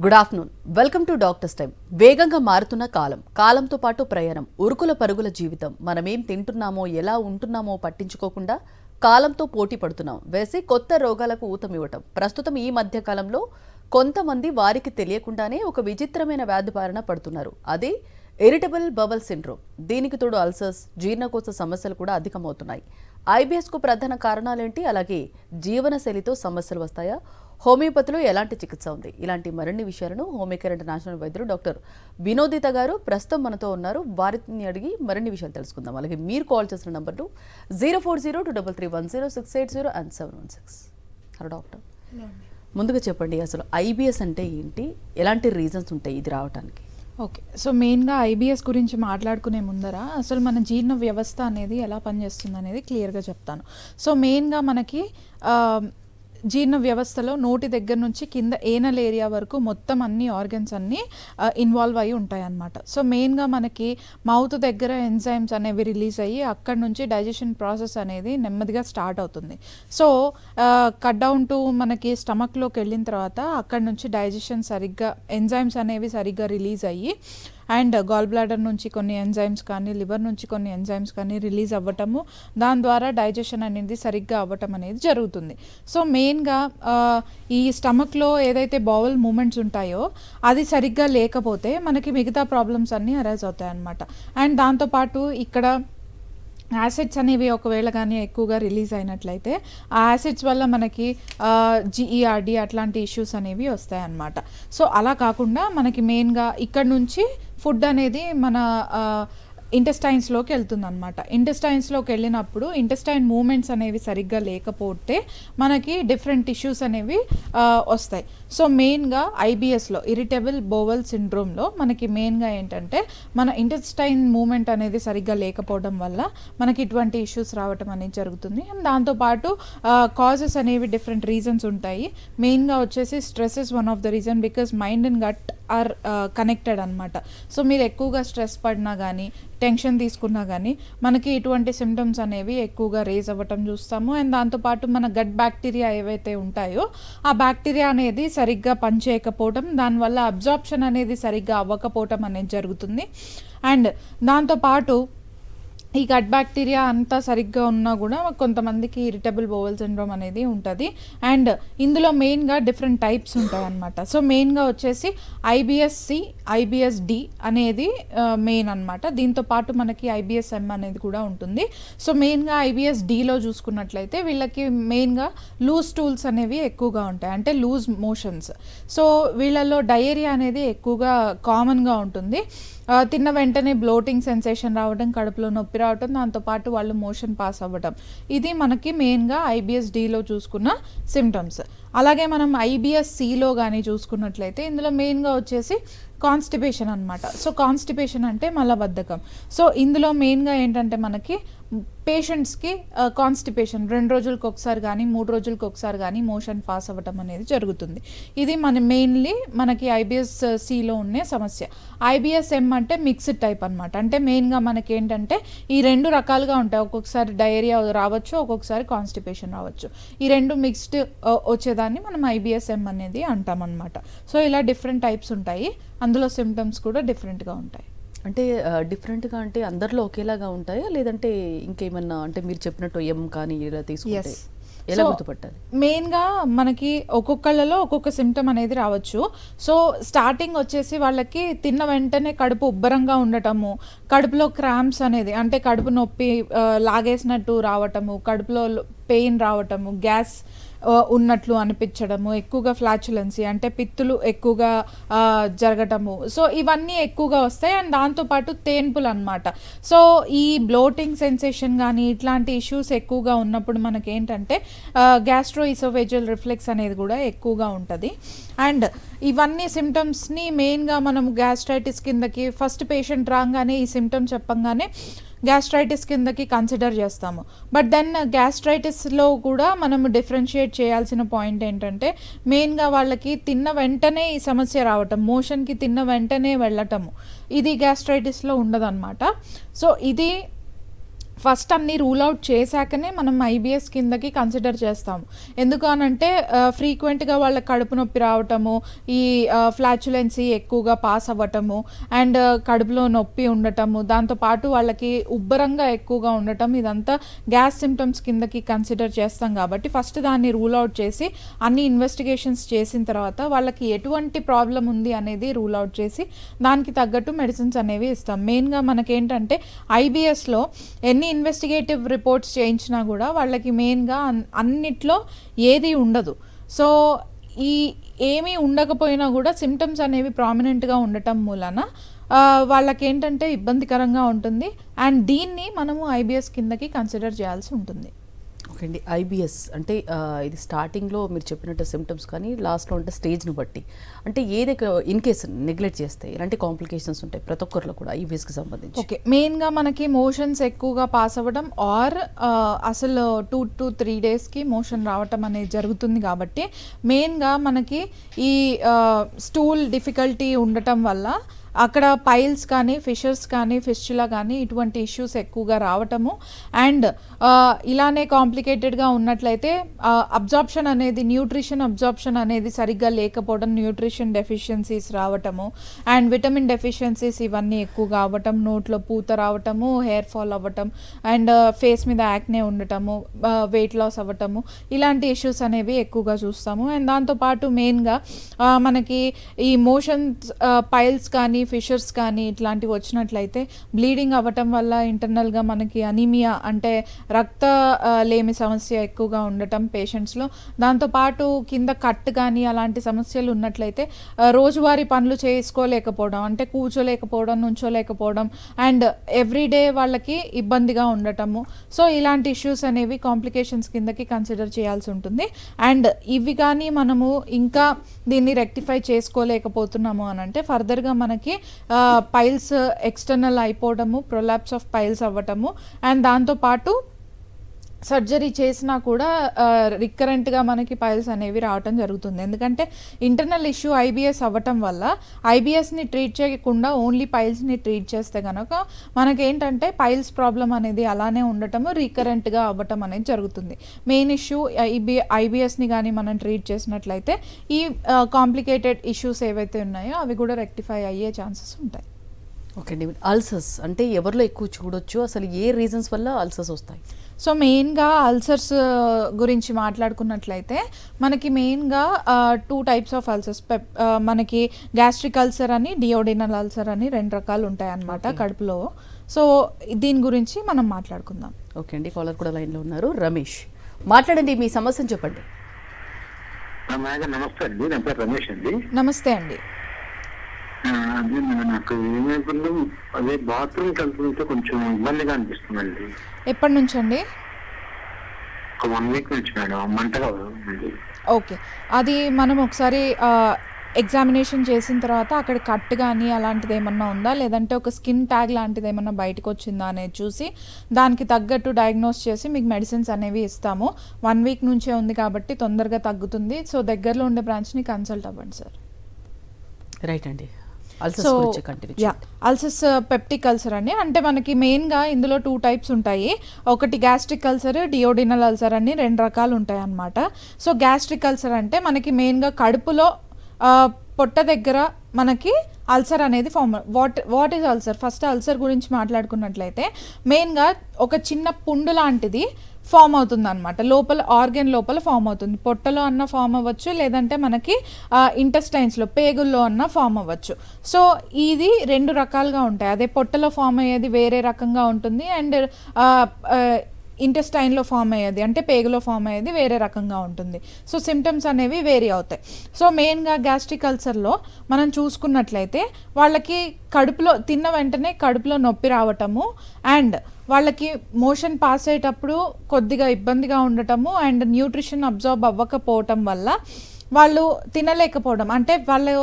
Good afternoon. Welcome to doctors time. వేగంగా మారుతున్న కాలంతో పాటు ప్రయాణం, ఉరుకుల పరుగుల జీవితం. మనమేం తింటున్నామో, ఎలా ఉంటున్నామో పట్టించుకోకుండా కాలంతో పోటీ పడుతున్నాం. వేసి కొత్త రోగాలకు ఊతమివ్వటం. ప్రస్తుతం ఈ మధ్య కాలంలో కొంతమంది వారికి తెలియకుండానే ఒక విచిత్రమైన వ్యాధి బారిన పడుతున్నారు. అది ఇరిటబుల్ బవల్ సిండ్రోమ్. దీనికి తోడు అల్సర్స్, జీర్ణకోశ సమస్యలు కూడా అధికమవుతున్నాయి. ఐబిఎస్కు ప్రధాన కారణాలేంటి? అలాగే జీవనశైలితో సమస్యలు వస్తాయా? హోమియోపతిలో ఎలాంటి చికిత్స ఉంది? ఇలాంటి మరిన్ని విషయాలను హోమియోకేర్ ఇంటర్నేషనల్ వైద్యులు డాక్టర్ వినోదిత గారు ప్రస్తుతం మనతో ఉన్నారు. వారిని అడిగి మరిన్ని విషయాలు తెలుసుకుందాం. అలాగే మీరు కాల్ చేసిన నంబర్లు 0402331068 అండ్ 716. హలో డాక్టర్, ముందుగా చెప్పండి, అసలు ఐబిఎస్ అంటే ఏంటి? ఎలాంటి రీజన్స్ ఉంటాయి ఇది రావడానికి? ఓకే, సో మెయిన్గా ఐబిఎస్ గురించి మాట్లాడుకునే ముందర అసలు మన జీర్ణ వ్యవస్థ అనేది ఎలా పనిచేస్తుంది అనేది క్లియర్గా చెప్తాను. సో మెయిన్గా మనకి జీర్ణ వ్యవస్థలో నోటి దగ్గర నుంచి కింద ఏనల్ ఏరియా వరకు మొత్తం అన్ని ఆర్గన్స్ అన్నీ ఇన్వాల్వ్ అయ్యి ఉంటాయి అన్నమాట. సో మెయిన్గా మనకి మౌత్ దగ్గర ఎంజైమ్స్ అనేవి రిలీజ్ అయ్యి అక్కడ నుంచి డైజెషన్ ప్రాసెస్ అనేది నెమ్మదిగా స్టార్ట్ అవుతుంది. సో కట్ డౌన్ టు మనకి స్టమక్లోకి వెళ్ళిన తర్వాత అక్కడ నుంచి డైజెషన్ సరిగ్గా ఎంజైమ్స్ అనేవి సరిగ్గా రిలీజ్ అయ్యి అండ్ గాల్ బ్లాడర్ నుంచి కొన్ని ఎంజైమ్స్ కానీ లివర్ నుంచి కొన్ని ఎంజైమ్స్ కానీ రిలీజ్ అవ్వటము, దాని ద్వారా డైజెషన్ అనేది సరిగ్గా అవ్వటం అనేది జరుగుతుంది. సో మెయిన్గా ఈ స్టమక్లో ఏదైతే బౌల్ మూమెంట్స్ ఉంటాయో అది సరిగ్గా లేకపోతే మనకి మిగతా ప్రాబ్లమ్స్ అన్నీ అరైజ్ అవుతాయి అన్నమాట. అండ్ దాంతోపాటు ఇక్కడ యాసిడ్స్ అనేవి ఒకవేళ కానీ ఎక్కువగా రిలీజ్ అయినట్లయితే ఆ యాసిడ్స్ వల్ల మనకి జిఈఆర్డి అట్లాంటి ఇష్యూస్ అనేవి వస్తాయి అన్నమాట. సో అలా కాకుండా మనకి మెయిన్గా ఇక్కడ నుంచి ఫుడ్ అనేది మన ఇంటెస్టైన్స్లోకి వెళ్తుంది అనమాట. ఇంటెస్టైన్స్లోకి వెళ్ళినప్పుడు ఇంటెస్టైన్ మూమెంట్స్ అనేవి సరిగ్గా లేకపోతే మనకి డిఫరెంట్ ఇష్యూస్ అనేవి వస్తాయి. సో మెయిన్గా ఐబిఎస్లో ఇరిటబుల్ బోవెల్ సిండ్రోమ్లో మనకి మెయిన్గా ఏంటంటే మన ఇంటెస్టైన్ మూమెంట్ అనేది సరిగ్గా లేకపోవడం వల్ల మనకి ఇటువంటి ఇష్యూస్ రావటం అనేది జరుగుతుంది. అండ్ దాంతోపాటు కాజెస్ అనేవి డిఫరెంట్ రీజన్స్ ఉంటాయి. మెయిన్గా వచ్చేసి stress is one of the reason, because mind and gut are connected అనమాట. సో మీరు ఎక్కువగా స్ట్రెస్ పడినా కానీ టెన్షన్ తీసుకున్నా కానీ మనకి ఇటువంటి సిమ్టమ్స్ అనేవి ఎక్కువగా రేజ్ అవ్వటం చూస్తాము. అండ్ దాంతోపాటు మన గట్ బ్యాక్టీరియా ఏవైతే ఉంటాయో ఆ బ్యాక్టీరియా అనేది సరిగ్గా పనిచేయకపోవటం, దానివల్ల అబ్జార్ప్షన్ అనేది సరిగ్గా అవ్వకపోవటం అనేది జరుగుతుంది. అండ్ దాంతోపాటు ఈ గట్ బ్యాక్టీరియా అంతా సరిగ్గా ఉన్నా కూడా కొంతమందికి ఇరిటబుల్ బోవెల్ సిండ్రోమ్ అనేది ఉంటుంది. అండ్ ఇందులో మెయిన్గా డిఫరెంట్ టైప్స్ ఉంటాయి అన్నమాట. సో మెయిన్గా వచ్చేసి ఐబిఎస్సి, ఐబిఎస్డి అనేది మెయిన్ అనమాట. దీంతో పాటు మనకి ఐబిఎస్ఎం అనేది కూడా ఉంటుంది. సో మెయిన్గా ఐబిఎస్డిలో చూసుకున్నట్లయితే వీళ్ళకి మెయిన్గా లూజ్ స్టూల్స్ అనేవి ఎక్కువగా ఉంటాయి, అంటే లూజ్ మోషన్స్. సో వీళ్ళలో డయేరియా అనేది ఎక్కువగా కామన్గా ఉంటుంది. తిన్న వెంటనే బ్లోటింగ్ సెన్సేషన్ రావడం, కడుపులో నొప్పి రావడం, దాంతోపాటు వాళ్ళు మోషన్ పాస్ అవ్వడం, ఇది మనకి మెయిన్గా ఐబిఎస్డిలో చూసుకున్న సిమ్టమ్స్. అలాగే మనం ఐబిఎస్సిలో కానీ చూసుకున్నట్లయితే ఇందులో మెయిన్గా వచ్చేసి కాన్స్టిపేషన్ అనమాట. సో కాన్స్టిపేషన్ అంటే మలబద్ధకం. సో ఇందులో మెయిన్గా ఏంటంటే మనకి పేషెంట్స్కి కాన్స్టిపేషన్ 2 రోజులకు ఒకసారి కానీ 3 రోజులకు ఒకసారి కానీ మోషన్ పాస్ అవ్వటం అనేది జరుగుతుంది. ఇది మెయిన్లీ మనకి ఐబిఎస్సిలో ఉండే సమస్య. ఐబిఎస్ఎం అంటే మిక్స్డ్ టైప్ అనమాట. అంటే మెయిన్గా మనకి ఏంటంటే ఈ 2 రకాలుగా ఉంటాయి. ఒక్కొక్కసారి డయేరియా రావచ్చు, ఒక్కొక్కసారి కాన్స్టిపేషన్ రావచ్చు. ఈ 2 మిక్స్డ్ వచ్చేదాన్ని మనం ఐబిఎస్ఎం అనేది అంటాం అనమాట. సో ఇలా డిఫరెంట్ టైప్స్ ఉంటాయి, అందులో సిమ్టమ్స్ కూడా డిఫరెంట్గా ఉంటాయి. అంటే డిఫరెంట్గా అంటే అందరిలో ఒకేలాగా ఉంటాయా, లేదంటే ఇంకేమన్నా అంటే మీరు చెప్పినట్టు ఎం కానీ ఇలా తీసుకుంటే ఎలా గుర్తుపట్టాలి? మెయిన్గా మనకి ఒక్కొక్కళ్ళలో ఒక్కొక్క సిమ్టమ్ అనేది రావచ్చు. సో స్టార్టింగ్ వచ్చేసి వాళ్ళకి తిన్న వెంటనే కడుపు ఉబ్బరంగా ఉండటము, కడుపులో క్రాంప్స్ అనేది అంటే కడుపు నొప్పి లాగేసినట్టు రావటము, కడుపులో పెయిన్ రావటము, గ్యాస్ ఉన్నట్లు అనిపించడము, ఎక్కువగా ఫ్లాచులెన్సీ అంటే పిత్తులు ఎక్కువగా జరగటము, సో ఇవన్నీ ఎక్కువగా వస్తాయి. అండ్ దాంతోపాటు తేన్పులు అనమాట. సో ఈ బ్లోటింగ్ సెన్సేషన్ కానీ ఇట్లాంటి ఇష్యూస్ ఎక్కువగా ఉన్నప్పుడు మనకేంటంటే గ్యాస్ట్రో ఇసోఫేజియల్ రిఫ్లెక్స్ అనేది కూడా ఎక్కువగా ఉంటుంది. అండ్ ఇవన్నీ సిమ్టమ్స్ని మెయిన్గా మనం గ్యాస్ట్రైటిస్ కిందకి ఫస్ట్ పేషెంట్ రాగానే ఈ సిమ్టమ్ చెప్పంగానే గ్యాస్ట్రైటిస్ కిందకి కన్సిడర్ చేస్తాము. బట్ దెన్ గ్యాస్ట్రైటిస్లో కూడా మనము డిఫరెన్షియేట్ చేయాల్సిన పాయింట్ ఏంటంటే మెయిన్గా వాళ్ళకి తిన్న వెంటనే ఈ సమస్య రావటం, మోషన్కి తిన్న వెంటనే వెళ్ళటము, ఇది గ్యాస్ట్రైటిస్లో ఉండదన్నమాట. సో ఇది ఫస్ట్ అన్ని రూల్ అవుట్ చేశాకనే మనం ఐబిఎస్ కిందకి కన్సిడర్ చేస్తాము. ఎందుకు అనంటే ఫ్రీక్వెంట్గా వాళ్ళకి కడుపు నొప్పి రావటము, ఈ ఫ్లాచులెన్సీ ఎక్కువగా పాస్ అవ్వటము, అండ్ కడుపులో నొప్పి ఉండటము, దాంతోపాటు వాళ్ళకి ఉబ్బరంగా ఎక్కువగా ఉండటం, ఇదంతా గ్యాస్ సిమ్టమ్స్ కిందకి కన్సిడర్ చేస్తాం. కాబట్టి ఫస్ట్ దాన్ని రూల్ అవుట్ చేసి అన్ని ఇన్వెస్టిగేషన్స్ చేసిన తర్వాత వాళ్ళకి ఎటువంటి ప్రాబ్లం ఉంది అనేది రూల్ అవుట్ చేసి దానికి తగ్గట్టు మెడిసిన్స్ అనేవి ఇస్తాం. మెయిన్గా మనకేంటంటే ఐబిఎస్లో ఎన్ని ఇన్వెస్టిగేటివ్ రిపోర్ట్స్ చేయించినా కూడా వాళ్ళకి మెయిన్గా అన్నిట్లో ఏది ఉండదు. సో ఈ ఏమీ ఉండకపోయినా కూడా సిమ్టమ్స్ అనేవి ప్రామినెంట్గా ఉండటం మూలన వాళ్ళకేంటంటే ఇబ్బందికరంగా ఉంటుంది. అండ్ దీన్ని మనము ఐబిఎస్ కిందకి కన్సిడర్ చేయాల్సి ఉంటుంది. ఓకే అండి, ఐబిఎస్ అంటే ఇది స్టార్టింగ్లో మీరు చెప్పినట్టు సిమ్టమ్స్ కానీ లాస్ట్లో ఉంటే స్టేజ్ను బట్టి అంటే ఏది ఇన్ కేసు నెగ్లెక్ట్ చేస్తే ఇలాంటి కాంప్లికేషన్స్ ఉంటాయి ప్రతి ఒక్కరిలో కూడా ఐబిఎస్కి సంబంధించి. ఓకే, మెయిన్గా మనకి మోషన్స్ ఎక్కువగా పాస్ అవ్వడం ఆర్ అసలు 2 to 3 డేస్కి మోషన్ రావటం అనేది జరుగుతుంది. కాబట్టి మెయిన్గా మనకి ఈ స్టూల్ డిఫికల్టీ ఉండటం వల్ల అక్కడ పైల్స్ కానీ ఫిషర్స్ కానీ ఫిస్చులా కానీ ఇటువంటి ఇష్యూస్ ఎక్కువగా రావటము, అండ్ ఇలానే కాంప్లికేటెడ్గా ఉన్నట్లయితే అబ్జార్ప్షన్ అనేది న్యూట్రిషన్ అబ్జార్ప్షన్ అనేది సరిగ్గా లేకపోవడం, న్యూట్రిషన్ డెఫిషియన్సీస్ రావటము, అండ్ విటమిన్ డెఫిషియన్సీస్ ఇవన్నీ ఎక్కువగా అవ్వటం, నోట్లో పూత రావటము, హెయిర్ ఫాల్ అవ్వటం, అండ్ ఫేస్ మీద యాక్నే ఉండటము, వెయిట్ లాస్ అవ్వటము, ఇలాంటి ఇష్యూస్ అనేవి ఎక్కువగా చూస్తాము. అండ్ దాంతోపాటు మెయిన్గా మనకి ఈ మోషన్స్ పైల్స్ కానీ ఫిషర్స్ కానీ ఇట్లాంటివి వచ్చినట్లయితే బ్లీడింగ్ అవ్వటం వల్ల ఇంటర్నల్గా మనకి అనీమియా అంటే రక్త లేమి సమస్య ఎక్కువగా ఉండటం పేషెంట్స్లో, దాంతోపాటు కింద కట్ కానీ అలాంటి సమస్యలు ఉన్నట్లయితే రోజువారీ పనులు చేసుకోలేకపోవడం అంటే కూర్చోలేకపోవడం, నుంచోలేకపోవడం, అండ్ ఎవ్రీడే వాళ్ళకి ఇబ్బందిగా ఉండటము. సో ఇలాంటి ఇష్యూస్ అనేవి కాంప్లికేషన్స్ కిందకి కన్సిడర్ చేయాల్సి ఉంటుంది. అండ్ ఇవి కానీ మనము ఇంకా దీన్ని రెక్టిఫై చేసుకోలేకపోతున్నాము అని అంటే ఫర్దర్గా మనకి పైల్స్ ఎక్స్టర్నల్ అయిపోవడము, ప్రొలాప్స్ ఆఫ్ పైల్స్ అవ్వటము, అండ్ దాంతోపాటు సర్జరీ చేసినా కూడా రికరెంట్గా మనకి పైల్స్ అనేవి రావటం జరుగుతుంది. ఎందుకంటే ఇంటర్నల్ ఇష్యూ ఐబిఎస్ అవ్వటం వల్ల ఐబిఎస్ని ట్రీట్ చేయకుండా ఓన్లీ పైల్స్ని ట్రీట్ చేస్తే కనుక మనకేంటంటే పైల్స్ ప్రాబ్లం అనేది అలానే ఉండటము, రికరెంట్గా అవ్వటం అనేది జరుగుతుంది. మెయిన్ ఇష్యూ ఐబిఎస్ని కానీ మనం ట్రీట్ చేసినట్లయితే ఈ కాంప్లికేటెడ్ ఇష్యూస్ ఏవైతే ఉన్నాయో అవి కూడా రెక్టిఫై అయ్యే ఛాన్సెస్ ఉంటాయి. ఓకే అండి, అల్సర్స్ అంటే ఎవరిలో ఎక్కువ చూడొచ్చు, అసలు ఏ రీజన్స్ వల్ల అల్సర్స్ వస్తాయి? సో మెయిన్గా అల్సర్స్ గురించి మాట్లాడుకున్నట్లయితే మనకి మెయిన్గా 2 types ఆఫ్ అల్సర్స్, మనకి గ్యాస్ట్రిక్ అల్సర్ అని డియోడినల్ అల్సర్ అని 2 రకాలు ఉంటాయి అన్నమాట కడుపులో. సో దీని గురించి మనం మాట్లాడుకుందాం. ఓకే అండి, కాలర్ కూడా లైన్లో ఉన్నారు. రమేష్, మాట్లాడండి, మీ సమస్యను చెప్పండి. నమస్తే అండి, నా పేరు రమేష్ అండి. నమస్తే అండి. అదే నాకు ఏమైపోయిందో అదే బాత్రూమ్కి వెళ్తుంటే కొంచెం ఇబ్బందిగా అనిపిస్తుందండి. ఎప్పటి నుంచి అండి? ఒక 1 week నుంచి మేడం, మంటగా ఉంది. ఓకే, అది మనం ఒకసారి ఎగ్జామినేషన్ చేసిన తర్వాత అక్కడ కట్ కానీ అలాంటిది ఏమన్నా ఉందా, లేదంటే ఒక స్కిన్ ట్యాగ్ లాంటిది ఏమన్నా బయటకు వచ్చిందా అనేది చూసి దానికి తగ్గట్టు డయాగ్నోస్ చేసి మీకు మెడిసిన్స్ అనేవి ఇస్తాము. 1 week నుంచే ఉంది కాబట్టి తొందరగా తగ్గుతుంది. సో దగ్గరలో ఉండే బ్రాంచ్ని కన్సల్ట్ అవ్వండి సార్. రైట్ అండి, అల్సర్స్ పెప్టిక్ అల్సర్ అని అంటే మనకి మెయిన్గా ఇందులో 2 types ఉంటాయి. ఒకటి గ్యాస్ట్రిక్ అల్సర్, డియోడినల్ అల్సర్ అని 2 రకాలు ఉంటాయి అన్నమాట. సో గ్యాస్ట్రిక్ అల్సర్ అంటే మనకి మెయిన్గా కడుపులో పొట్ట దగ్గర మనకి అల్సర్ అనేది form. What is ulcer? First ulcer గురించి మాట్లాడుకున్నట్లయితే మెయిన్గా ఒక చిన్న పుండు లాంటిది ఫామ్ అవుతుంది అనమాట, లోపల ఆర్గన్ లోపల ఫామ్ అవుతుంది. పొట్టలో అన్న ఫామ్ అవ్వచ్చు, లేదంటే మనకి ఇంటెస్టైన్స్లో పేగుల్లో అన్న ఫామ్ అవ్వచ్చు. సో ఇది 2 రకాలుగా ఉంటాయి. అదే పొట్టలో ఫామ్ అయ్యేది వేరే రకంగా ఉంటుంది, అండ్ ఇంటెస్టైన్లో ఫామ్ అయ్యేది అంటే పేగులో ఫామ్ అయ్యేది వేరే రకంగా ఉంటుంది. సో సిమ్టమ్స్ అనేవి వేరీ అవుతాయి. సో మెయిన్గా గ్యాస్ట్రిక్ అల్సర్లో మనం చూసుకున్నట్లయితే వాళ్ళకి కడుపులో తిన్న వెంటనే కడుపులో నొప్పి రావటము, అండ్ వాళ్ళకి మోషన్ పాస్ అయ్యేటప్పుడు కొద్దిగా ఇబ్బందిగా ఉండటము, అండ్ న్యూట్రిషన్ అబ్జార్బ్ అవ్వకపోవటం వల్ల వాళ్ళు తినలేకపోవడం, అంటే వాళ్ళు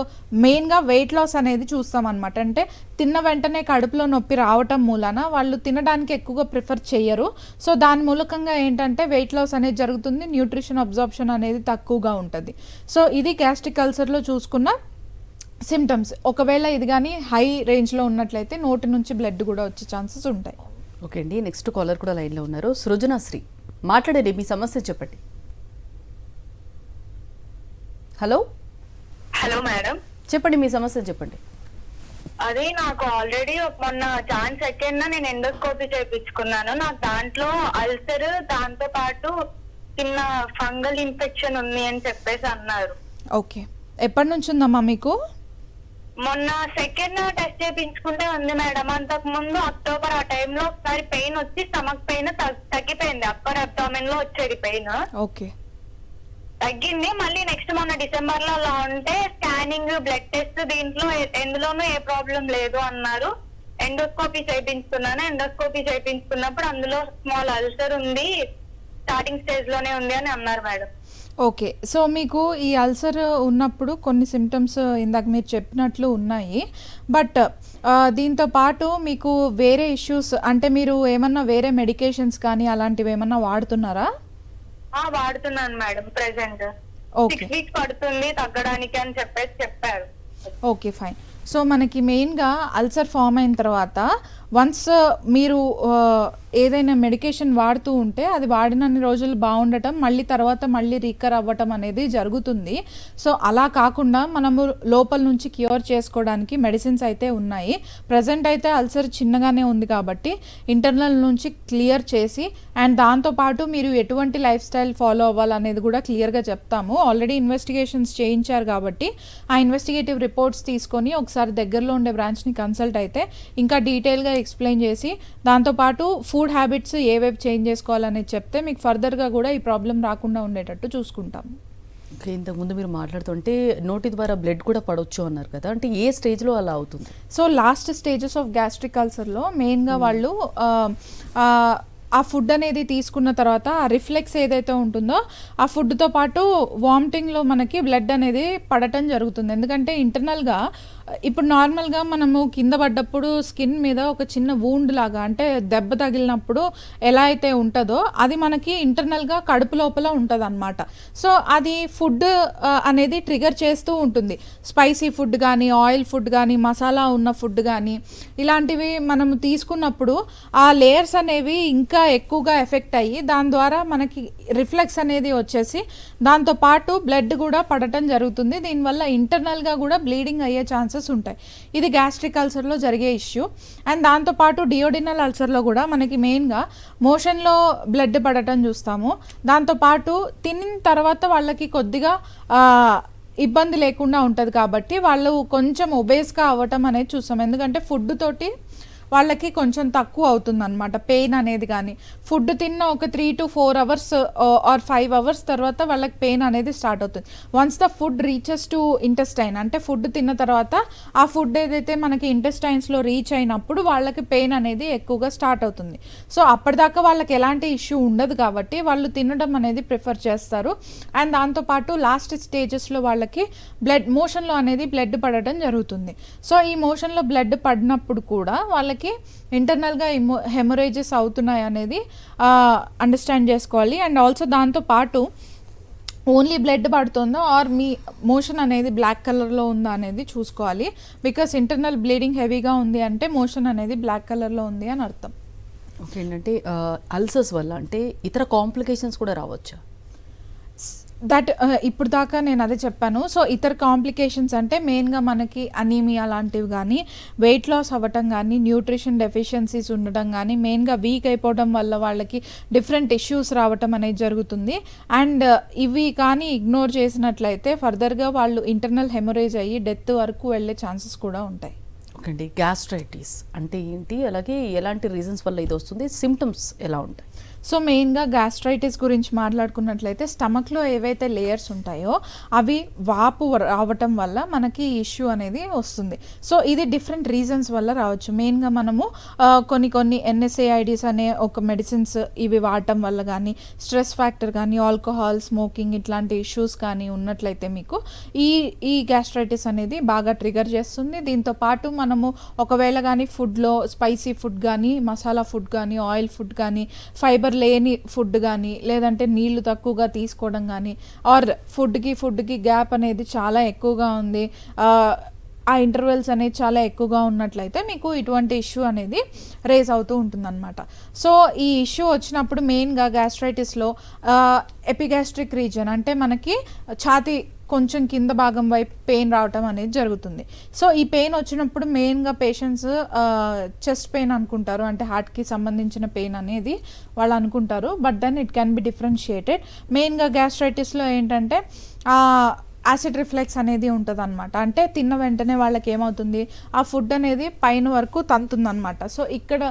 మెయిన్గా వెయిట్ లాస్ అనేది చూస్తాం అనమాట. అంటే తిన్న వెంటనే కడుపులో నొప్పి రావటం మూలన వాళ్ళు తినడానికి ఎక్కువగా ప్రిఫర్ చేయరు. సో దాని మూలకంగా ఏంటంటే వెయిట్ లాస్ అనేది జరుగుతుంది, న్యూట్రిషన్ అబ్జార్ప్షన్ అనేది తక్కువగా ఉంటుంది. సో ఇది గ్యాస్ట్రిక్ అల్సర్లో చూసుకున్న సిమ్టమ్స్. ఒకవేళ ఇది కానీ హై రేంజ్లో ఉన్నట్లయితే నోటి నుంచి బ్లడ్ కూడా వచ్చే ఛాన్సెస్ ఉంటాయి. ఓకే అండి, నెక్స్ట్ కాలర్ కూడా లైన్లో ఉన్నారు. సృజనాశ్రీ, మాట్లాడండి, మీ సమస్య చెప్పండి. హలో హలో మేడం, చెప్పండి, మీ సమస్య చెప్పండి. అది నాకు ఆల్రెడీ మొన్న జాన్ సెకండ్ నేను ఎండోస్కోపీ చేయించుకున్నాను. నాకు దాంట్లో అల్సర్, దాంతో పాటు చిన్న ఫంగల్ ఇన్ఫెక్షన్ ఉంది అని చెప్పేసి అన్నారు. ఓకే, ఎప్పటి నుంచి ఉందమ్మా మీకు? మొన్న సెకండ్ టెస్ట్ చేయించుకుంటే ఉంది మేడం. అంతకు ముందు అక్టోబర్ ఆ టైంలో ఒకసారి పెయిన్ వచ్చి స్టమక్ పెయిన్ తగ్గిపోయింది. అప్పర్ అబ్డామిన్ లో వచ్చేది పెయిన్, ఓకే తగ్గింది. మళ్ళీ నెక్స్ట్ మొన్న డిసెంబర్ లో అలా ఉంటే స్కానింగ్, బ్లడ్ టెస్ట్, దీంట్లో ఎందులోనూ ఏ ప్రాబ్లం లేదు అన్నారు. ఎండోస్కోపీ చేయించుకున్నాను. ఎండోస్కోపీ చేయించుకున్నప్పుడు అందులో స్మాల్ అల్సర్ ఉంది, స్టార్టింగ్ స్టేజ్ లోనే ఉంది అని అన్నారు మేడం. ఓకే, సో మీకు ఈ అల్సర్ ఉన్నప్పుడు కొన్ని సిమ్టమ్స్ ఇందాక మీరు చెప్పినట్లు ఉన్నాయి. బట్ దీంతో పాటు మీకు వేరే ఇష్యూస్ అంటే మీరు ఏమన్నా వేరే మెడికేషన్స్ కానీ అలాంటివి ఏమన్నా వాడుతున్నారా? వాడుతున్నాను మేడం. ప్రెసెంట్ ఓకే 6 వీక్స్ పడుతుంది తగ్గడానికి అని చెప్పేసి చెప్పారు. Okay fine. సో మనకి మెయిన్గా అల్సర్ ఫామ్ అయిన తర్వాత వన్స్ మీరు ఏదైనా మెడికేషన్ వాడుతూ ఉంటే అది వాడినన్ని రోజులు బాగుండటం, మళ్ళీ తర్వాత మళ్ళీ రికవర్ అవ్వటం అనేది జరుగుతుంది. సో అలా కాకుండా మనము లోపల నుంచి క్యూర్ చేసుకోవడానికి మెడిసిన్స్ అయితే ఉన్నాయి. ప్రజెంట్ అయితే అల్సర్ చిన్నగానే ఉంది కాబట్టి ఇంటర్నల్ నుంచి క్లియర్ చేసి అండ్ దాంతోపాటు మీరు ఎటువంటి లైఫ్ స్టైల్ ఫాలో అవ్వాలనేది కూడా క్లియర్గా చెప్తాము. ఆల్రెడీ ఇన్వెస్టిగేషన్స్ చేయించారు కాబట్టి ఆ ఇన్వెస్టిగేటివ్ రిపోర్ట్స్ తీసుకొని ఒకసారి దగ్గరలో ఉండే బ్రాంచ్ని కన్సల్ట్ అయితే ఇంకా డీటెయిల్గా ఎక్స్ప్లెయిన్ చేసి దాంతోపాటు ఫుడ్ హ్యాబిట్స్ ఏవేవి చేంజ్ చేసుకోవాలనేది చెప్తే మీకు ఫర్దర్గా కూడా ఈ ప్రాబ్లం రాకుండా ఉండేటట్టు చూసుకుంటాం. ఓకే, ఇంతకుముందు మీరు మాట్లాడుతుంటే నోటి ద్వారా బ్లడ్ కూడా పడవచ్చు అన్నారు కదా, అంటే ఏ స్టేజ్లో అలా అవుతుంది? So last stages of gastric అల్సర్లో మెయిన్గా వాళ్ళు ఆ ఫుడ్ అనేది తీసుకున్న తర్వాత ఆ రిఫ్లెక్స్ ఏదైతే ఉంటుందో ఆ ఫుడ్తో పాటు వామిటింగ్లో మనకి బ్లడ్ అనేది పడటం జరుగుతుంది. ఎందుకంటే ఇంటర్నల్గా ఇప్పుడు నార్మల్గా మనము కింద పడ్డప్పుడు స్కిన్ మీద ఒక చిన్న వూండ్ లాగా అంటే దెబ్బ తగిలినప్పుడు ఎలా అయితే ఉంటుందో అది మనకి ఇంటర్నల్గా కడుపు లోపల ఉంటుంది అనమాట. సో అది ఫుడ్ అనేది ట్రిగర్ చేస్తూ ఉంటుంది. స్పైసీ ఫుడ్ కానీ, ఆయిల్ ఫుడ్ కానీ, మసాలా ఉన్న ఫుడ్ కానీ ఇలాంటివి మనము తీసుకున్నప్పుడు ఆ లేయర్స్ అనేవి ఇంకా ఎక్కువగా ఎఫెక్ట్ అయ్యి దాని ద్వారా మనకి రిఫ్లెక్స్ అనేది వచ్చేసి దాంతోపాటు బ్లడ్ కూడా పడటం జరుగుతుంది. దీనివల్ల ఇంటర్నల్గా కూడా బ్లీడింగ్ అయ్యే ఛాన్సెస్ ఉంటాయి. ఇది గ్యాస్ట్రిక్ అల్సర్లో జరిగే ఇష్యూ. అండ్ దాంతోపాటు డియోడినల్ అల్సర్లో కూడా మనకి మెయిన్గా మోషన్లో బ్లడ్ పడటం చూస్తాము. దాంతోపాటు తినిన తర్వాత వాళ్ళకి కొద్దిగా ఇబ్బంది లేకుండా ఉంటుంది కాబట్టి వాళ్ళు కొంచెం ఒబేస్గా అవ్వటం అనేది చూస్తాం. ఎందుకంటే ఫుడ్ తోటి వాళ్ళకి కొంచెం తక్కువ అవుతుంది అనమాట పెయిన్ అనేది. కానీ ఫుడ్ తిన్న ఒక 3 to 4 hours ఆర్ 5 hours తర్వాత వాళ్ళకి పెయిన్ అనేది స్టార్ట్ అవుతుంది. Once the food reaches to intestine అంటే ఫుడ్ తిన్న తర్వాత ఆ ఫుడ్ ఏదైతే మనకి ఇంటెస్టైన్స్లో రీచ్ అయినప్పుడు వాళ్ళకి పెయిన్ అనేది ఎక్కువగా స్టార్ట్ అవుతుంది. సో అప్పటిదాకా వాళ్ళకి ఎలాంటి ఇష్యూ ఉండదు కాబట్టి వాళ్ళు తినడం అనేది ప్రిఫర్ చేస్తారు. అండ్ దాంతోపాటు లాస్ట్ స్టేజెస్లో వాళ్ళకి మోషన్లో అనేది బ్లడ్ పడటం జరుగుతుంది. సో ఈ మోషన్లో బ్లడ్ పడినప్పుడు కూడా వాళ్ళకి ఇంటర్నల్గా హెమరేజెస్ అవుతున్నాయి అనేది అండర్స్టాండ్ చేసుకోవాలి. అండ్ ఆల్సో దాంతోపాటు ఓన్లీ బ్లడ్ పడుతుందో ఆర్ మీ మోషన్ అనేది బ్లాక్ కలర్లో ఉందా అనేది చూసుకోవాలి. బికాస్ ఇంటర్నల్ బ్లీడింగ్ హెవీగా ఉంది అంటే మోషన్ అనేది బ్లాక్ కలర్లో ఉంది అని అర్థం. ఓకే, ఏంటంటే అల్సర్స్ వల్ల అంటే ఇతర కాంప్లికేషన్స్ కూడా రావచ్చా? దట్ ఇప్పుడు దాకా నేను అదే చెప్పాను. సో ఇతర కాంప్లికేషన్స్ అంటే మెయిన్గా మనకి అనీమియా లాంటివి కానీ, వెయిట్ లాస్ అవ్వటం కానీ, న్యూట్రిషన్ డెఫిషియన్సీస్ ఉండటం కానీ, మెయిన్గా వీక్ అయిపోవడం వల్ల వాళ్ళకి డిఫరెంట్ ఇష్యూస్ రావటం అనేది జరుగుతుంది. అండ్ ఇవి కానీ ఇగ్నోర్ చేసినట్లయితే ఫర్దర్గా వాళ్ళు ఇంటర్నల్ హెమరేజ్ అయ్యి డెత్ వరకు వెళ్ళే ఛాన్సెస్ కూడా ఉంటాయి. ఓకే అండి, గ్యాస్ట్రైటిస్ అంటే ఏంటి, అలాగే ఎలాంటి రీజన్స్ వల్ల ఇది వస్తుంది, సిమ్టమ్స్ ఎలా ఉంటాయి? సో మెయిన్గా గ్యాస్ట్రైటిస్ గురించి మాట్లాడుకున్నట్లయితే స్టమక్లో ఏవైతే లేయర్స్ ఉంటాయో అవి వాపు రావటం వల్ల మనకి ఇష్యూ అనేది వస్తుంది. సో ఇది డిఫరెంట్ రీజన్స్ వల్ల రావచ్చు. మెయిన్గా మనము కొన్ని NSAIDs అనే ఒక మెడిసిన్స్ ఇవి వాడటం వల్ల కానీ, స్ట్రెస్ ఫ్యాక్టర్ కానీ, ఆల్కహాల్, స్మోకింగ్ ఇట్లాంటి ఇష్యూస్ కానీ ఉన్నట్లయితే మీకు ఈ గ్యాస్ట్రైటిస్ అనేది బాగా ట్రిగర్ చేస్తుంది. దీంతో పాటు మనము ఒకవేళ కానీ ఫుడ్లో స్పైసీ ఫుడ్ కానీ, మసాలా ఫుడ్ కానీ, ఆయిల్ ఫుడ్ కానీ, ఫైబర్ లేని ఫుడ్ కానీ, లేదంటే నీళ్లు తక్కువగా తీసుకోవడం కానీ, ఆర్ ఫుడ్కి గ్యాప్ అనేది చాలా ఎక్కువగా ఉంది, ఆ ఇంటర్వెల్స్ అనేది చాలా ఎక్కువగా ఉన్నట్లయితే మీకు ఇటువంటి ఇష్యూ అనేది రేజ్ అవుతూ ఉంటుందన్నమాట. సో ఈ ఇష్యూ వచ్చినప్పుడు మెయిన్గా గ్యాస్ట్రైటిస్లో ఎపిగాస్ట్రిక్ రీజన్ అంటే మనకి ఛాతీ కొంచెం కింద భాగం వైపు పెయిన్ రావటం అనేది జరుగుతుంది. సో ఈ పెయిన్ వచ్చినప్పుడు మెయిన్గా పేషెంట్స్ చెస్ట్ పెయిన్ అనుకుంటారు, అంటే హార్ట్కి సంబంధించిన పెయిన్ అనేది వాళ్ళు అనుకుంటారు. But then it can be differentiated. మెయిన్గా గ్యాస్ట్రైటిస్లో ఏంటంటే యాసిడ్ రిఫ్లెక్స్ అనేది ఉంటుంది అనమాట. అంటే తిన్న వెంటనే వాళ్ళకి ఏమవుతుంది, ఆ ఫుడ్ అనేది పైన వరకు తంతుందన్నమాట. సో ఇక్కడ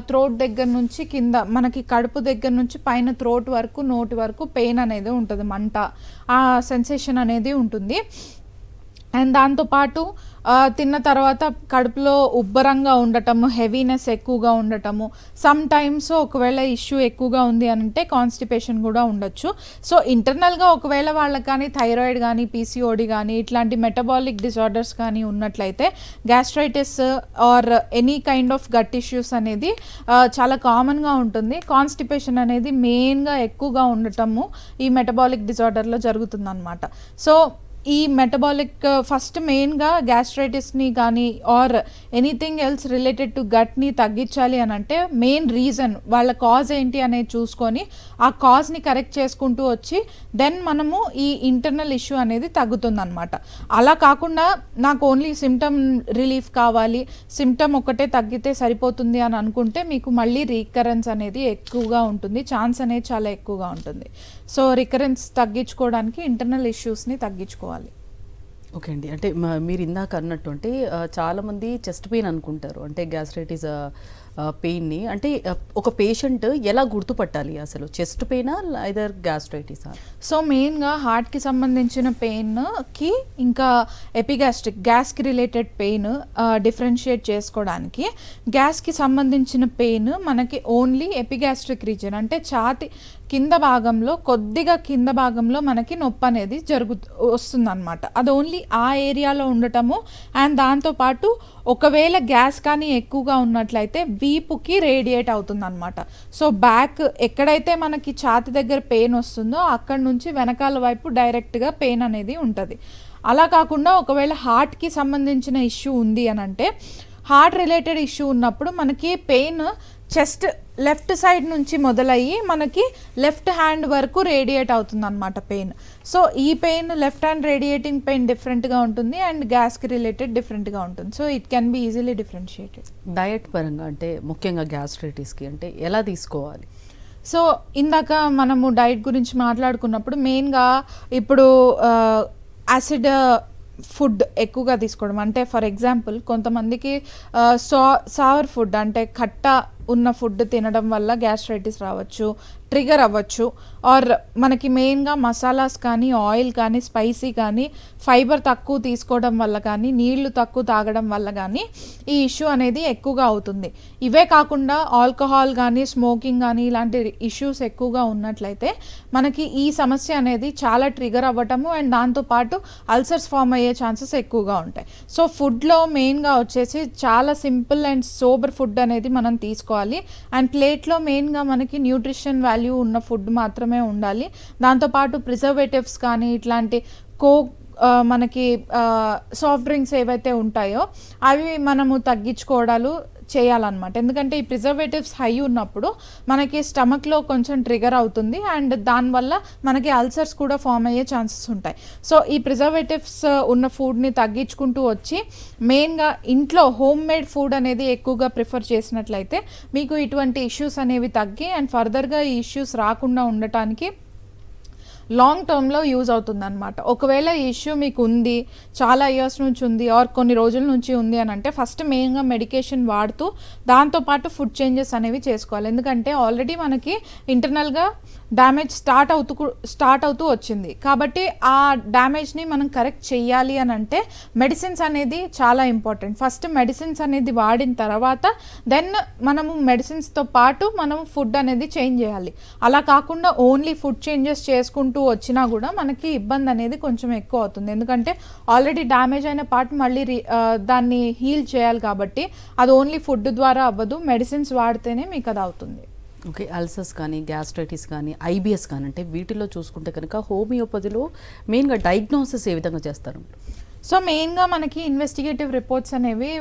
థ్రోట్ దగ్గర నుంచి కింద మనకి కడుపు దగ్గర నుంచి పైన థ్రోట్ వరకు నోటి వరకు పెయిన్ అనేది ఉంటుంది, మంట, ఆ సెన్సేషన్ అనేది ఉంటుంది. అండ్ దాంతోపాటు తిన్న తర్వాత కడుపులో ఉబ్బరంగా ఉండటము, హెవీనెస్ ఎక్కువగా ఉండటము, సమ్ టైమ్స్ ఒకవేళ ఇష్యూ ఎక్కువగా ఉంది అంటే కాన్స్టిపేషన్ కూడా ఉండొచ్చు. సో ఇంటర్నల్గా ఒకవేళ వాళ్ళకి కానీ థైరాయిడ్ కానీ పీసీఓడి కానీ ఇట్లాంటి మెటబాలిక్ డిజార్డర్స్ కానీ ఉన్నట్లయితే gastritis or any kind of gut issues అనేది చాలా కామన్గా ఉంటుంది. కాన్స్టిపేషన్ అనేది మెయిన్గా ఎక్కువగా ఉండటము ఈ మెటబాలిక్ డిజార్డర్లో జరుగుతుందన్నమాట. సో ఈ మెటబాలిక్ ఫస్ట్ మెయిన్గా గ్యాస్ట్రైటిస్ని కానీ or anything else related to గట్ని తగ్గించాలి అని అంటే మెయిన్ రీజన్ వాళ్ళ కాజ్ ఏంటి అనేది చూసుకొని ఆ కాజ్ని కరెక్ట్ చేసుకుంటూ వచ్చి దెన్ మనము ఈ ఇంటర్నల్ ఇష్యూ అనేది తగ్గుతుందన్నమాట. అలా కాకుండా నాకు ఓన్లీ సిమ్టమ్ రిలీఫ్ కావాలి, సిమ్టమ్ ఒకటే తగ్గితే సరిపోతుంది అని అనుకుంటే మీకు మళ్ళీ రీకరెన్స్ అనేది ఎక్కువగా ఉంటుంది, ఛాన్స్ అనేది చాలా ఎక్కువగా ఉంటుంది. సో రికరెన్స్ తగ్గించుకోవడానికి ఇంటర్నల్ ఇష్యూస్ని తగ్గించుకోవాలి. ఓకే అండి. అంటే మీరు ఇందాక అన్నట్టు అంటే చాలామంది చెస్ట్ పెయిన్ అనుకుంటారు, అంటే గ్యాస్ట్రైటిస్ పెయిన్ని. అంటే ఒక పేషెంట్ ఎలా గుర్తుపట్టాలి అసలు, చెస్ట్ పెయినా ఐదర్ గ్యాస్ట్రైటిసా? సో మెయిన్గా హార్ట్కి సంబంధించిన పెయిన్కి ఇంకా ఎపిగాస్ట్రిక్ గ్యాస్కి రిలేటెడ్ పెయిన్ డిఫరెన్షియేట్ చేసుకోవడానికి గ్యాస్కి సంబంధించిన పెయిన్ మనకి ఓన్లీ ఎపిగాస్ట్రిక్ రీజన్ అంటే ఛాతి కింద భాగంలో కొద్దిగా కింద భాగంలో మనకి నొప్పి అనేది వస్తుందన్నమాట. అది ఓన్లీ ఆ ఏరియాలో ఉండటము. అండ్ దాంతోపాటు ఒకవేళ గ్యాస్ కానీ ఎక్కువగా ఉన్నట్లయితే వీపుకి రేడియేట్ అవుతుందన్నమాట. సో బ్యాక్ ఎక్కడైతే మనకి ఛాతి దగ్గర పెయిన్ వస్తుందో అక్కడ నుంచి వెనకాల వైపు డైరెక్ట్గా పెయిన్ అనేది ఉంటుంది. అలా కాకుండా ఒకవేళ హార్ట్కి సంబంధించిన ఇష్యూ ఉంది అని అంటే హార్ట్ రిలేటెడ్ ఇష్యూ ఉన్నప్పుడు మనకి పెయిన్ చెస్ట్ లెఫ్ట్ సైడ్ నుంచి మొదలయ్యి మనకి లెఫ్ట్ హ్యాండ్ వరకు రేడియేట్ అవుతుంది అనమాట పెయిన్. సో ఈ pain left hand radiating pain డిఫరెంట్గా ఉంటుంది అండ్ గ్యాస్కి రిలేటెడ్ డిఫరెంట్గా ఉంటుంది. So it can be easily differentiated. Diet పరంగా అంటే ముఖ్యంగా గ్యాస్ట్రైటిస్కి అంటే ఎలా తీసుకోవాలి? సో ఇందాక మనము డైట్ గురించి మాట్లాడుకున్నప్పుడు మెయిన్గా ఇప్పుడు యాసిడ్ ఫుడ్ ఎక్కువగా తీసుకోవడం, అంటే ఫర్ ఎగ్జాంపుల్ కొంతమందికి సావర్ ఫుడ్ అంటే ఖట్ట ఉన్న ఫుడ్ తినడం వల్ల గ్యాస్ట్రైటిస్ రావచ్చు, ట్రిగర్ అవ్వచ్చు. ఆర్ మనకి మెయిన్గా మసాలాస్ కానీ ఆయిల్ కానీ స్పైసీ కానీ ఫైబర్ తక్కువ తీసుకోవడం వల్ల కానీ నీళ్లు తక్కువ తాగడం వల్ల కానీ ఈ ఇష్యూ అనేది ఎక్కువగా అవుతుంది. ఇవే కాకుండా ఆల్కహాల్ కానీ స్మోకింగ్ కానీ ఇలాంటి ఇష్యూస్ ఎక్కువగా ఉన్నట్లయితే మనకి ఈ సమస్య అనేది చాలా ట్రిగర్ అవ్వటము అండ్ దాంతోపాటు అల్సర్స్ ఫామ్ అయ్యే ఛాన్సెస్ ఎక్కువగా ఉంటాయి. సో ఫుడ్లో మెయిన్గా వచ్చేసి చాలా సింపుల్ అండ్ సోబర్ ఫుడ్ అనేది మనం తీసుకోవాలి. అండ్ ప్లేట్లో మెయిన్గా మనకి న్యూట్రిషన్ వాల్యూ ఉన్న ఫుడ్ మాత్రమే ఉండాలి. దాంతోపాటు ప్రిజర్వేటివ్స్ కానీ ఇట్లాంటి మనకి సాఫ్ట్ డ్రింక్స్ ఏవైతే ఉంటాయో అవి మనము తగ్గించుకోవడాలు చేయాలన్నమాట. ఎందుకంటే ఈ ప్రిజర్వేటివ్స్ హై ఉన్నప్పుడు మనకి స్టమక్లో కొంచెం ట్రిగర్ అవుతుంది అండ్ దానివల్ల మనకి అల్సర్స్ కూడా ఫామ్ అయ్యే ఛాన్సెస్ ఉంటాయి. సో ఈ ప్రిజర్వేటివ్స్ ఉన్న ఫుడ్ని తగ్గించుకుంటూ వచ్చి మెయిన్గా ఇంట్లో హోమ్ మేడ్ ఫుడ్ అనేది ఎక్కువగా ప్రిఫర్ చేసినట్లయితే మీకు ఇటువంటి ఇష్యూస్ అనేవి తగ్గి అండ్ ఫర్దర్గా ఈ ఇష్యూస్ రాకుండా ఉండటానికి లాంగ్ టర్మ్లో యూజ్ అవుతుంది అనమాట. ఒకవేళ ఈ ఇష్యూ మీకు ఉంది, చాలా ఇయర్స్ నుంచి ఉంది ఆర్ కొన్ని రోజుల నుంచి ఉంది అని అంటే ఫస్ట్ మెయిన్గా మెడికేషన్ వాడుతూ దాంతోపాటు ఫుడ్ చేంజెస్ అనేవి చేసుకోవాలి. ఎందుకంటే ఆల్రెడీ మనకి ఇంటర్నల్గా డ్యామేజ్ స్టార్ట్ అవుతూ వచ్చింది కాబట్టి ఆ డ్యామేజ్ని మనం కరెక్ట్ చేయాలి అని అంటే మెడిసిన్స్ అనేది చాలా ఇంపార్టెంట్. ఫస్ట్ మెడిసిన్స్ అనేది వాడిన తర్వాత దెన్ మనము మెడిసిన్స్తో పాటు మనం ఫుడ్ అనేది చేంజ్ చేయాలి. అలా కాకుండా ఓన్లీ ఫుడ్ చేంజెస్ చేసుకుంటూ వచ్చినా కూడా మనకి ఇబ్బంది అనేది కొంచెం ఎక్కువ అవుతుంది. ఎందుకంటే ఆల్రెడీ డ్యామేజ్ అయిన పార్ట్ మళ్ళీ దాన్ని హీల్ చేయాలి కాబట్టి అది ఓన్లీ ఫుడ్ ద్వారా అవ్వదు, మెడిసిన్స్ వాడితేనే మీకు అది అవుతుంది. ఓకే, అల్సర్స్ కానీ గ్యాస్ట్రైటిస్ కానీ ఐబిఎస్ కానీ అంటే వీటిలో చూసుకుంటే కనుక హోమియోపతిలో మెయిన్గా డయాగ్నోసిస్ ఏ విధంగా చేస్తారు? సో మెయిన్గా మనకి ఇన్వెస్టిగేటివ్ రిపోర్ట్స్ అనేవి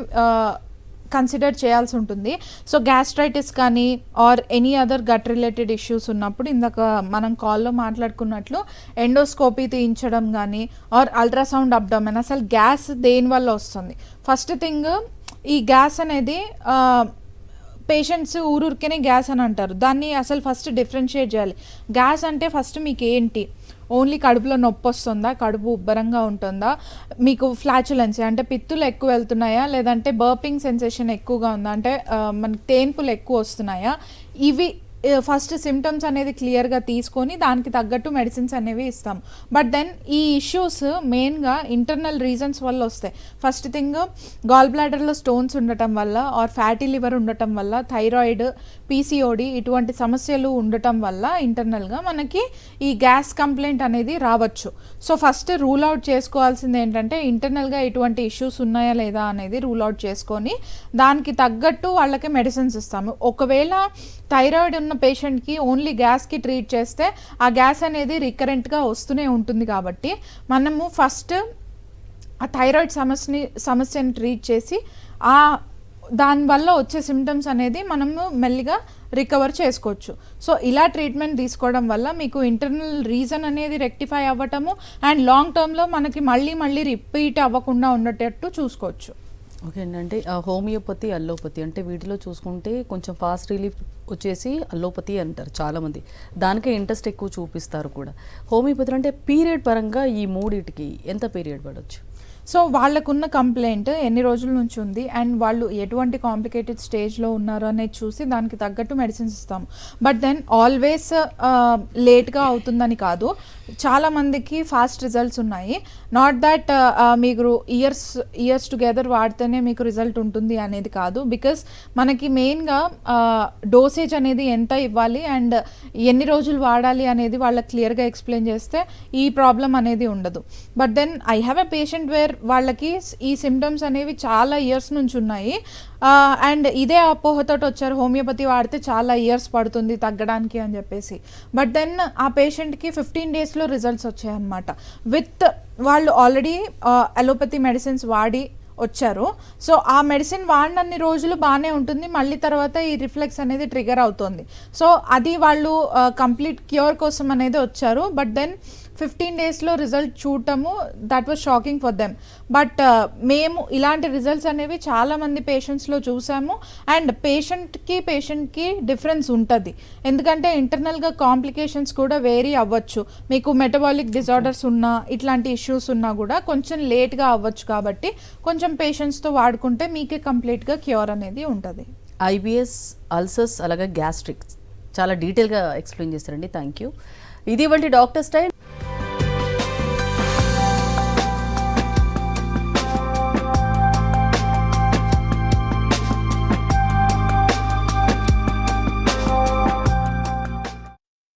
కన్సిడర్ చేయాల్సి ఉంటుంది. సో గ్యాస్ట్రైటిస్ కానీ or any other gut related issues ఉన్నప్పుడు ఇందాక మనం కాల్లో మాట్లాడుకున్నట్లు ఎండోస్కోపీ తీయించడం కానీ ఆర్ అల్ట్రాసౌండ్ అబ్డామెన్, అసలు గ్యాస్ దేనివల్ల వస్తుంది. ఫస్ట్ థింగ్, ఈ గ్యాస్ అనేది పేషెంట్స్ ఊరూరికేనే గ్యాస్ అని అంటారు. దాన్ని అసలు ఫస్ట్ డిఫరెన్షియేట్ చేయాలి. గ్యాస్ అంటే ఫస్ట్ మీకు ఏంటి, ఓన్లీ కడుపులో నొప్పి వస్తుందా, కడుపు ఉబ్బరంగా ఉంటుందా, మీకు ఫ్లాచులెన్సీ అంటే పిత్తులు ఎక్కువ వెళ్తున్నాయా, లేదంటే బర్పింగ్ సెన్సేషన్ ఎక్కువగా ఉందా, అంటే మనకి తేన్పులు ఎక్కువ వస్తున్నాయా, ఇవి ఫస్ట్ సిమ్టమ్స్ అనేది క్లియర్గా తీసుకొని దానికి తగ్గట్టు మెడిసిన్స్ అనేవి ఇస్తాం. బట్ దెన్ ఈ ఇష్యూస్ మెయిన్గా ఇంటర్నల్ రీజన్స్ వల్ల వస్తాయి. ఫస్ట్ థింగ్, గాల్ బ్లాడర్లో స్టోన్స్ ఉండటం వల్ల ఆర్ ఫ్యాటీ లివర్ ఉండటం వల్ల, థైరాయిడ్, పీసీఓడి ఇటువంటి సమస్యలు ఉండటం వల్ల ఇంటర్నల్గా మనకి ఈ గ్యాస్ కంప్లైంట్ అనేది రావచ్చు. సో ఫస్ట్ రూల్ అవుట్ చేసుకోవాల్సింది ఏంటంటే ఇంటర్నల్గా ఇటువంటి ఇష్యూస్ ఉన్నాయా లేదా అనేది రూల్ అవుట్ చేసుకొని దానికి తగ్గట్టు వాళ్ళకి మెడిసిన్స్ ఇస్తాము. ఒకవేళ థైరాయిడ్ ఉన్న పేషెంట్కి ఓన్లీ గ్యాస్కి ట్రీట్ చేస్తే ఆ గ్యాస్ అనేది రికరెంట్గా వస్తూనే ఉంటుంది. కాబట్టి మనము ఫస్ట్ ఆ థైరాయిడ్ సమస్యని ట్రీట్ చేసి దానివల్ల వచ్చే సిమ్టమ్స్ అనేది మనము మెల్లిగా రికవర్ చేసుకోవచ్చు. సో ఇలా ట్రీట్మెంట్ తీసుకోవడం వల్ల మీకు ఇంటర్నల్ రీజన్ అనేది రెక్టిఫై అవ్వటము అండ్ లాంగ్ టర్మ్లో మనకి మళ్ళీ రిపీట్ అవ్వకుండా ఉండేటట్టు చూసుకోవచ్చు. ఓకే అండి. అంటే హోమియోపతి, అల్లోపతి అంటే వీటిలో చూసుకుంటే కొంచెం ఫాస్ట్ రిలీఫ్ వచ్చేసి అల్లోపతి అంటారు చాలామంది, దానికే ఇంట్రెస్ట్ ఎక్కువ చూపిస్తారు కూడా. హోమియోపతి అంటే పీరియడ్ పరంగా ఈ మూడిటికి ఎంత పీరియడ్ పడవచ్చు? సో వాళ్ళకున్న కంప్లైంట్ ఎన్ని రోజుల నుంచి ఉంది అండ్ వాళ్ళు ఎటువంటి కాంప్లికేటెడ్ స్టేజ్లో ఉన్నారు అనేది చూసి దానికి తగ్గట్టు మెడిసిన్స్ ఇస్తాము. బట్ దెన్ ఆల్వేస్ లేట్గా అవుతుందని కాదు, చాలామందికి ఫాస్ట్ రిజల్ట్స్ ఉన్నాయి. నాట్ దట్ మీరు ఇయర్స్ టుగెదర్ వాడితేనే మీకు రిజల్ట్ ఉంటుంది అనేది కాదు. బికాస్ మనకి మెయిన్గా డోసేజ్ అనేది ఎంత ఇవ్వాలి అండ్ ఎన్ని రోజులు వాడాలి అనేది వాళ్ళకి క్లియర్గా ఎక్స్ప్లెయిన్ చేస్తే ఈ ప్రాబ్లం అనేది ఉండదు. But then I have a patient where వాళ్ళకి ఈ సిమ్టమ్స్ అనేవి చాలా ఇయర్స్ నుంచి ఉన్నాయి అండ్ ఇదే అపోహతో వచ్చారు, హోమియోపతి వాడితే చాలా ఇయర్స్ పడుతుంది తగ్గడానికి అని చెప్పేసి. బట్ దెన్ ఆ పేషెంట్కి 15 డేస్లో రిజల్ట్స్ వచ్చాయన్నమాట. విత్ వాళ్ళు ఆల్రెడీ అలోపతి మెడిసిన్స్ వాడి వచ్చారు. సో ఆ మెడిసిన్ వాడినన్ని రోజులు బాగానే ఉంటుంది, మళ్ళీ తర్వాత ఈ రిఫ్లెక్స్ అనేది ట్రిగర్ అవుతుంది. సో అది వాళ్ళు కంప్లీట్ క్యూర్ కోసం అనేది వచ్చారు. బట్ దెన్ 15 డేస్లో రిజల్ట్ చూడటము that was shocking for them. But మేము ఇలాంటి రిజల్ట్స్ అనేవి చాలామంది పేషెంట్స్లో చూసాము అండ్ పేషెంట్కి డిఫరెన్స్ ఉంటుంది. ఎందుకంటే ఇంటర్నల్గా కాంప్లికేషన్స్ కూడా వేరీ అవ్వచ్చు. మీకు మెటబాలిక్ డిజార్డర్స్ ఉన్నా ఇట్లాంటి ఇష్యూస్ ఉన్నా కూడా కొంచెం లేట్గా అవ్వచ్చు. కాబట్టి కొంచెం పేషెంట్స్తో వాడుకుంటే మీకే కంప్లీట్గా క్యూర్ అనేది ఉంటుంది. ఐబిఎస్, అల్సర్స్ అలాగే గ్యాస్ట్రిక్స్ చాలా డీటెయిల్గా ఎక్స్ప్లెయిన్ చేస్తారండి. Thank you. ఇది ఇవాళ డాక్టర్ స్టైల్.